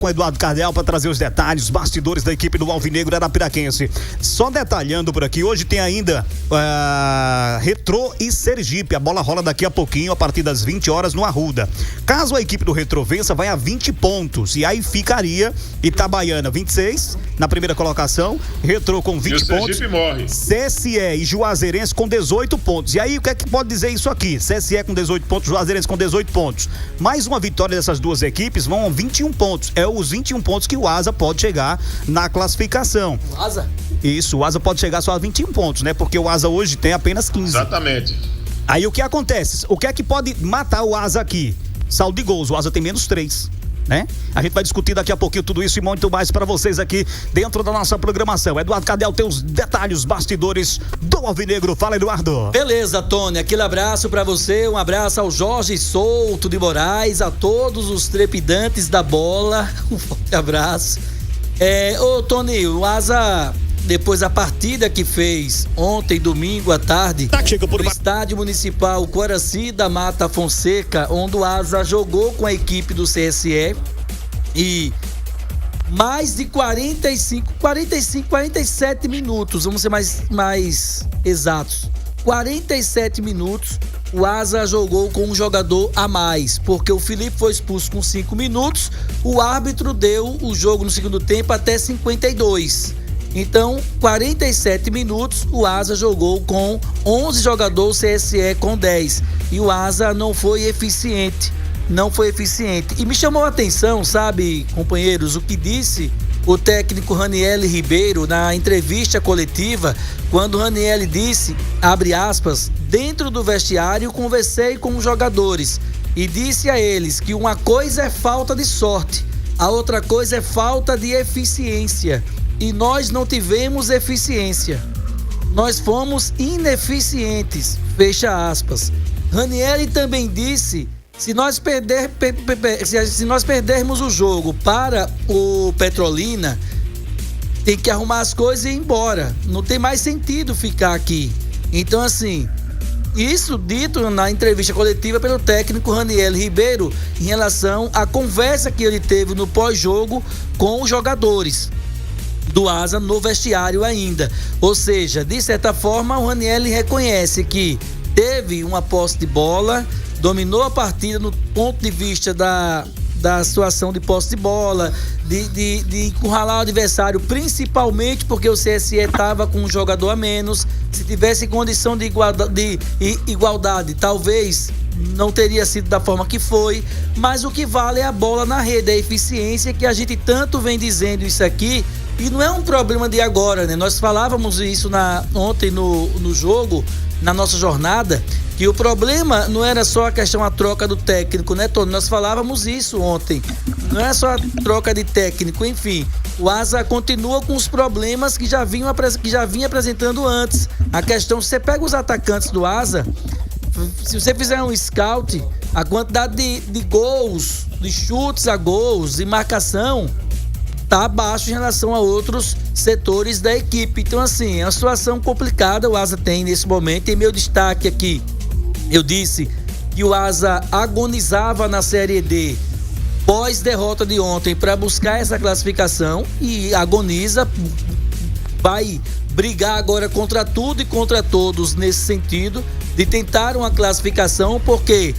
Com Eduardo Cardeal para trazer os detalhes, bastidores da equipe do Alvinegro Arapiraquense. Só detalhando por aqui, hoje tem ainda Retrô e Sergipe. A bola rola daqui a pouquinho, a partir das 20 horas no Arruda. Caso a equipe do Retrô vença, vai a 20 pontos. E aí ficaria Itabaiana 26 na primeira colocação, Retrô com 20 pontos. Sergipe morre. CSE e Juazeirense com 18 pontos. E aí o que é que pode dizer isso aqui? CSE com 18 pontos, Juazeirense com 18 pontos. Mais uma vitória dessas duas equipes vão a 21 pontos. É os 21 pontos que o Asa pode chegar na classificação. O Asa? Isso, o Asa pode chegar só a 21 pontos, né? Porque o Asa hoje tem apenas 15. Exatamente. Aí o que acontece? O que é que pode matar o Asa aqui? Saldo de gols, o Asa tem menos 3. Né? A gente vai discutir daqui a pouquinho tudo isso e muito mais para vocês aqui dentro da nossa programação. Eduardo Cardeal tem os detalhes, os bastidores do Alvinegro. Fala, Eduardo. Beleza, Tony, aquele abraço para você, um abraço ao Jorge Souto de Moraes, a todos os trepidantes da bola, um forte abraço. Ô Tony, o Asa, depois da partida que fez ontem, domingo à tarde, no estádio municipal Coraci da Mata Fonseca, onde o Asa jogou com a equipe do CSE e mais de 47 minutos, vamos ser mais exatos, 47 minutos o Asa jogou com um jogador a mais, porque o Felipe foi expulso com 5 minutos, o árbitro deu o jogo no segundo tempo até 52. Então, 47 minutos, o Asa jogou com 11 jogadores, o CSE com 10. E o Asa não foi eficiente. E me chamou a atenção, sabe, companheiros, o que disse o técnico Raniel Ribeiro na entrevista coletiva, quando o Raniel disse, abre aspas, dentro do vestiário conversei com os jogadores e disse a eles que uma coisa é falta de sorte, a outra coisa é falta de eficiência. E nós não tivemos eficiência. Nós fomos ineficientes. Fecha aspas. Ranieri também disse, se nós perdermos o jogo para o Petrolina, tem que arrumar as coisas e ir embora. Não tem mais sentido ficar aqui. Então, assim, isso dito na entrevista coletiva pelo técnico Raniel Ribeiro em relação à conversa que ele teve no pós-jogo com os jogadores do Asa no vestiário ainda. Ou seja, de certa forma, o Raniel reconhece que teve uma posse de bola, dominou a partida no ponto de vista da situação de posse de bola, de encurralar o adversário, principalmente porque o CSE estava com um jogador a menos. Se tivesse condição de igualdade, talvez não teria sido da forma que foi, mas o que vale é a bola na rede, a eficiência que a gente tanto vem dizendo isso aqui. E não é um problema de agora, né? Nós falávamos isso ontem no jogo, na nossa jornada, que o problema não era só a questão da troca do técnico, né, Tony? Nós falávamos isso ontem. Não é só a troca de técnico, enfim. O Asa continua com os problemas que já vinha apresentando antes. A questão, você pega os atacantes do Asa, se você fizer um scout, a quantidade de gols, de chutes a gols, de marcação, tá abaixo em relação a outros setores da equipe. Então, assim, é uma situação complicada o Asa tem nesse momento. E meu destaque aqui, eu disse que o Asa agonizava na Série D pós-derrota de ontem para buscar essa classificação e agoniza, vai brigar agora contra tudo e contra todos nesse sentido de tentar uma classificação, porque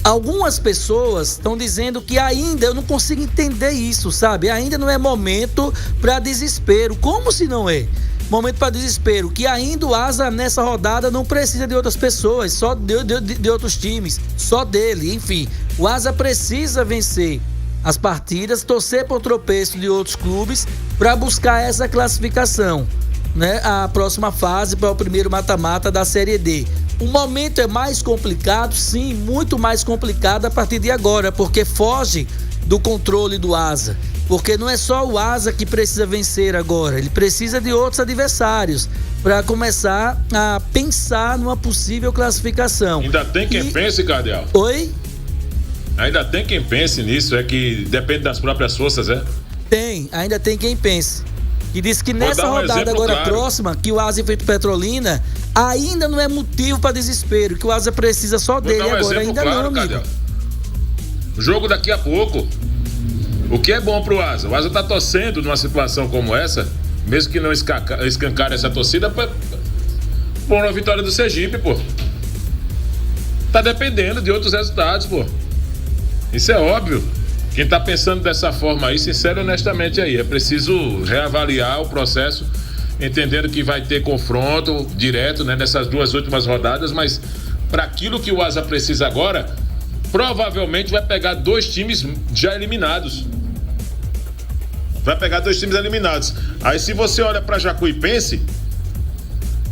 algumas pessoas estão dizendo que ainda, eu não consigo entender isso, sabe? Ainda não é momento para desespero. Como se não é? Momento para desespero. Que ainda o Asa nessa rodada não precisa de outras pessoas, só de outros times, só dele. Enfim, o Asa precisa vencer as partidas, torcer para o tropeço de outros clubes para buscar essa classificação, né? A próxima fase para o primeiro mata-mata da Série D. O momento é mais complicado, sim, muito mais complicado a partir de agora, porque foge do controle do Asa. Porque não é só o Asa que precisa vencer agora, ele precisa de outros adversários para começar a pensar numa possível classificação. Ainda tem quem pense, Cardeal? Oi? Ainda tem quem pense nisso, é que depende das próprias forças, é? Tem, ainda tem quem pense. Que diz que nessa rodada agora próxima, que o Asa enfrenta o Petrolina, ainda não é motivo para desespero, que o Asa precisa só dele agora, ainda não, amigo. O jogo daqui a pouco. O que é bom pro Asa? O Asa tá torcendo numa situação como essa, mesmo que não escancare essa torcida, por uma vitória do Sergipe, pô. Tá dependendo de outros resultados, pô. Isso é óbvio. Quem tá pensando dessa forma aí, sincero e honestamente aí, é preciso reavaliar o processo, entendendo que vai ter confronto direto, né, nessas 2 últimas rodadas, mas para aquilo que o Asa precisa agora, provavelmente vai pegar 2 times já eliminados. Vai pegar 2 times eliminados. Aí se você olha para Jacuipense,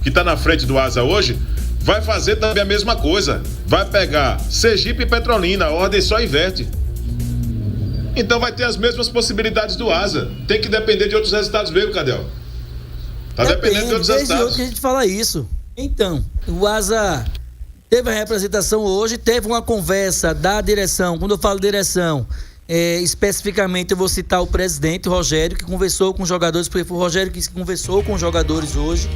que tá na frente do Asa hoje, vai fazer também a mesma coisa. Vai pegar Sergipe e Petrolina, a ordem só inverte. Então vai ter as mesmas possibilidades do Asa. Tem que depender de outros resultados mesmo, Cadel. Tá dependendo de outros resultados. Que a gente fala isso. Então, o Asa teve a representação hoje, teve uma conversa da direção. Quando eu falo direção, especificamente eu vou citar o presidente, o Rogério, que conversou com os jogadores, porque foi o Rogério que conversou com os jogadores hoje.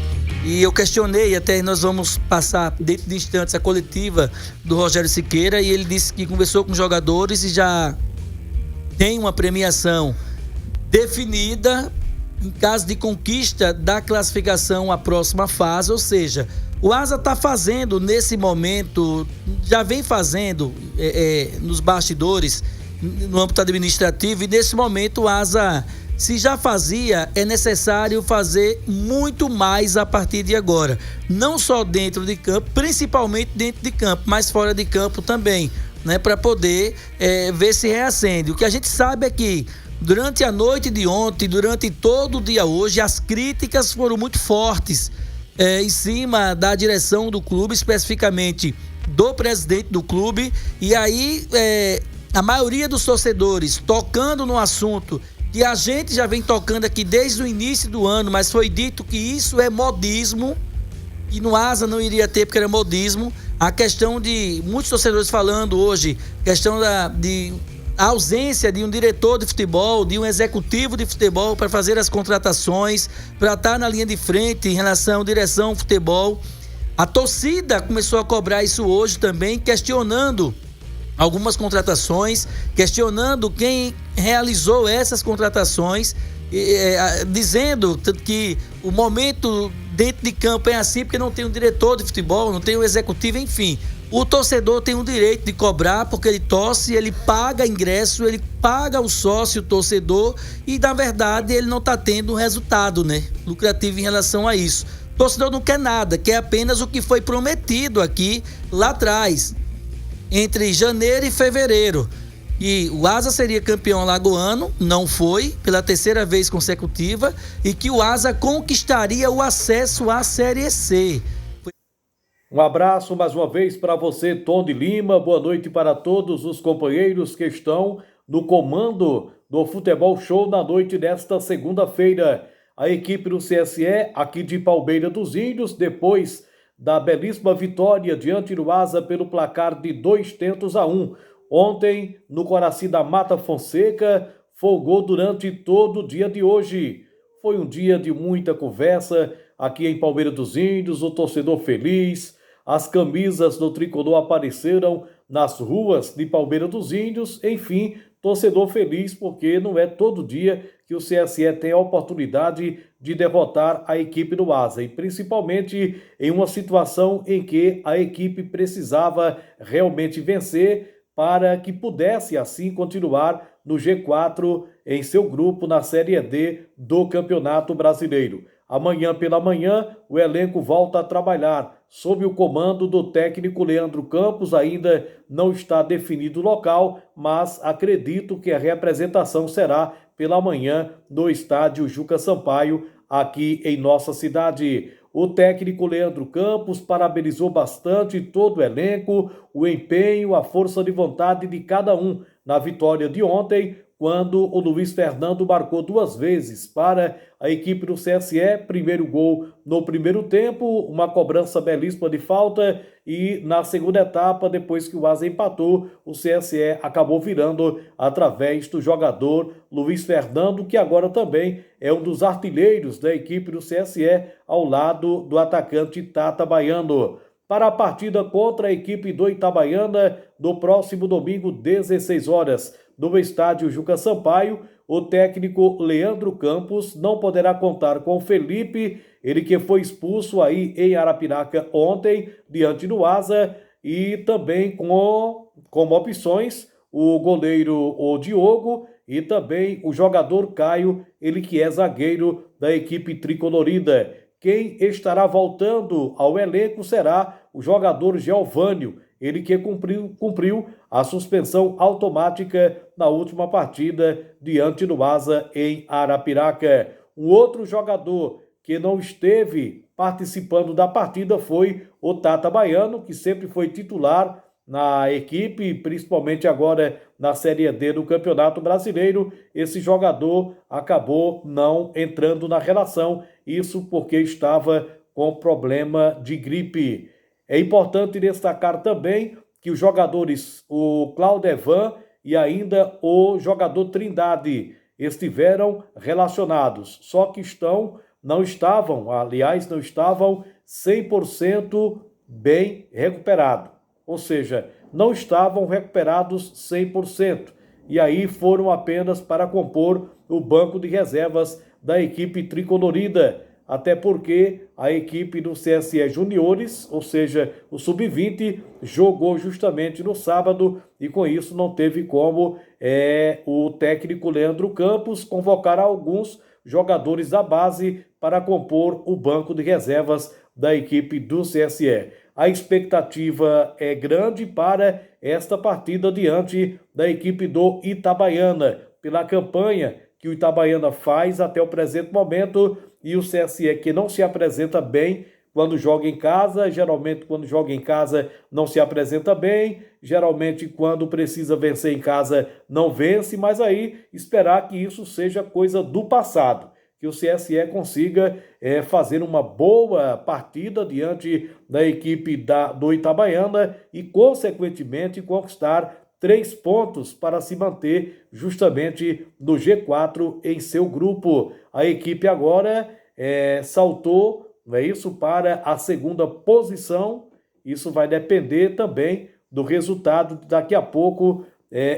E eu questionei, até nós vamos passar dentro de instantes a coletiva do Rogério Siqueira, e ele disse que conversou com os jogadores e já tem uma premiação definida em caso de conquista da classificação à próxima fase, ou seja, o Asa está fazendo nesse momento, já vem fazendo nos bastidores, no âmbito administrativo, e nesse momento o Asa, se já fazia, é necessário fazer muito mais a partir de agora, não só dentro de campo, principalmente dentro de campo, mas fora de campo também, né, para poder ver se reacende. O que a gente sabe é que durante a noite de ontem, durante todo o dia hoje, as críticas foram muito fortes em cima da direção do clube, especificamente do presidente do clube, e aí a maioria dos torcedores tocando no assunto que a gente já vem tocando aqui desde o início do ano, mas foi dito que isso é modismo, e no Asa não iria ter porque era modismo. A questão de muitos torcedores falando hoje, questão de ausência de um diretor de futebol, de um executivo de futebol para fazer as contratações, para estar na linha de frente em relação à direção de futebol. A torcida começou a cobrar isso hoje também, questionando algumas contratações, questionando quem realizou essas contratações, dizendo que o momento dentro de campo é assim porque não tem um diretor de futebol, não tem um executivo, enfim. O torcedor tem o direito de cobrar porque ele torce, ele paga ingresso, ele paga o sócio torcedor e, na verdade, ele não está tendo um resultado, né, lucrativo em relação a isso. O torcedor não quer nada, quer apenas o que foi prometido aqui lá atrás, entre janeiro e fevereiro. E o Asa seria campeão alagoano, não foi, pela 3ª vez consecutiva, e que o Asa conquistaria o acesso à Série C. Um abraço mais uma vez para você, Tom de Lima. Boa noite para todos os companheiros que estão no comando do Futebol Show na noite desta segunda-feira. A equipe do CSE, aqui de Palmeira dos Índios, depois da belíssima vitória diante do Asa pelo placar de 2-1. Ontem, no Coraci da Mata Fonseca, folgou durante todo o dia de hoje. Foi um dia de muita conversa aqui em Palmeira dos Índios, o torcedor feliz. As camisas do tricolor apareceram nas ruas de Palmeira dos Índios. Enfim, torcedor feliz porque não é todo dia que o CSE tem a oportunidade de derrotar a equipe do Asa. E principalmente em uma situação em que a equipe precisava realmente vencer para que pudesse assim continuar no G4 em seu grupo na Série D do Campeonato Brasileiro. Amanhã pela manhã, o elenco volta a trabalhar sob o comando do técnico Leandro Campos. Ainda não está definido o local, mas acredito que a representação será pela manhã no estádio Juca Sampaio, aqui em nossa cidade. O técnico Leandro Campos parabenizou bastante todo o elenco, o empenho, a força de vontade de cada um na vitória de ontem, quando o Luiz Fernando marcou 2 vezes para a equipe do CSE. Primeiro gol no primeiro tempo, uma cobrança belíssima de falta, e na segunda etapa, depois que o Asa empatou, o CSE acabou virando através do jogador Luiz Fernando, que agora também é um dos artilheiros da equipe do CSE, ao lado do atacante Tata Baiano. Para a partida contra a equipe do Itabaiana, no próximo domingo, 16 horas. no estádio Juca Sampaio. O técnico Leandro Campos não poderá contar com Felipe, ele que foi expulso aí em Arapiraca ontem, diante do Asa, e também como opções o goleiro o Diogo e também o jogador Caio, ele que é zagueiro da equipe tricolorida. Quem estará voltando ao elenco será o jogador Geovânio, ele que cumpriu a suspensão automática na última partida diante do Asa em Arapiraca. Um outro jogador que não esteve participando da partida foi o Tata Baiano, que sempre foi titular na equipe, principalmente agora na Série D do Campeonato Brasileiro. Esse jogador acabou não entrando na relação, isso porque estava com problema de gripe. É importante destacar também que os jogadores, o Claudevan e ainda o jogador Trindade, estiveram relacionados, só que não estavam 100% bem recuperados. Ou seja, não estavam recuperados 100%. E aí foram apenas para compor o banco de reservas da equipe tricolorida. Até porque a equipe do CSE Juniores, ou seja, o Sub-20, jogou justamente no sábado e com isso não teve como o técnico Leandro Campos convocar alguns jogadores da base para compor o banco de reservas da equipe do CSE. A expectativa é grande para esta partida diante da equipe do Itabaiana, pela campanha que o Itabaiana faz até o presente momento, e o CSE que não se apresenta bem quando joga em casa, geralmente quando joga em casa não se apresenta bem, geralmente quando precisa vencer em casa não vence, mas aí esperar que isso seja coisa do passado, que o CSE consiga fazer uma boa partida diante da equipe do Itabaiana e, consequentemente, conquistar 3 pontos para se manter justamente no G4 em seu grupo. A equipe agora saltou, não é isso, para a segunda posição. Isso vai depender também do resultado daqui a pouco,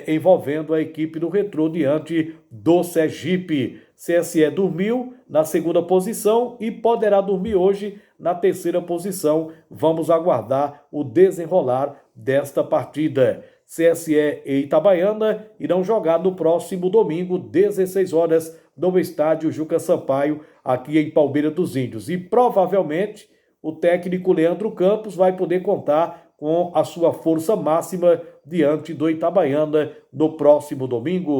envolvendo a equipe do Retrô diante do Sergipe. CSE dormiu na segunda posição e poderá dormir hoje na terceira posição. Vamos aguardar o desenrolar desta partida. CSE e Itabaiana irão jogar no próximo domingo, 16 horas, no estádio Juca Sampaio, aqui em Palmeira dos Índios. E provavelmente o técnico Leandro Campos vai poder contar com a sua força máxima diante do Itabaiana no próximo domingo.